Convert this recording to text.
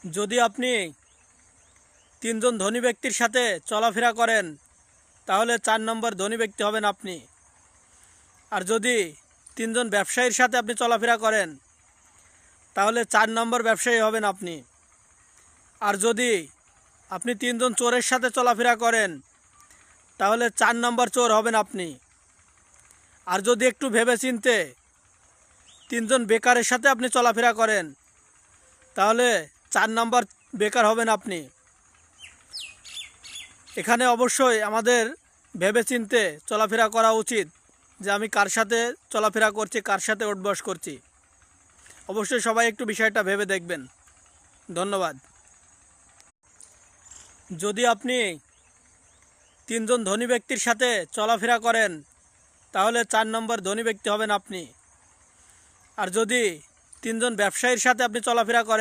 যদি আপনি তিনজন ধনী ব্যক্তির সাথে চলাফেরা করেন তাহলে 4 নম্বর ধনী ব্যক্তি হবেন আপনি। আর যদি তিনজন ব্যবসায়ীর সাথে আপনি চলাফেরা করেন তাহলে 4 নম্বর ব্যবসায়ী হবেন আপনি। আর যদি আপনি তিনজন চোরের সাথে চলাফেরা করেন তাহলে 4 নম্বর চোর হবেন আপনি। আর যদি একটু ভেবেচিন্তে তিনজন বেকারের সাথে আপনি চলাফেরা করেন তাহলে 4 নম্বর বেকার হবেন আপনি। এখানে অবশ্যই আমাদের ভেবেচিন্তে চলাফেরা করা উচিত যে আমি কার সাথে চলাফেরা করছি, কার সাথে উঠবস করছি। অবশ্যই সবাই একটু বিষয়টা ভেবে দেখবেন। ধন্যবাদ। যদি আপনি তিনজন ধনী ব্যক্তির সাথে চলাফেরা করেন তাহলে 4 নম্বর ধনী ব্যক্তি হবেন আপনি। আর যদি তিনজন ব্যবসায়ীর সাথে আপনি চলাফেরা করেন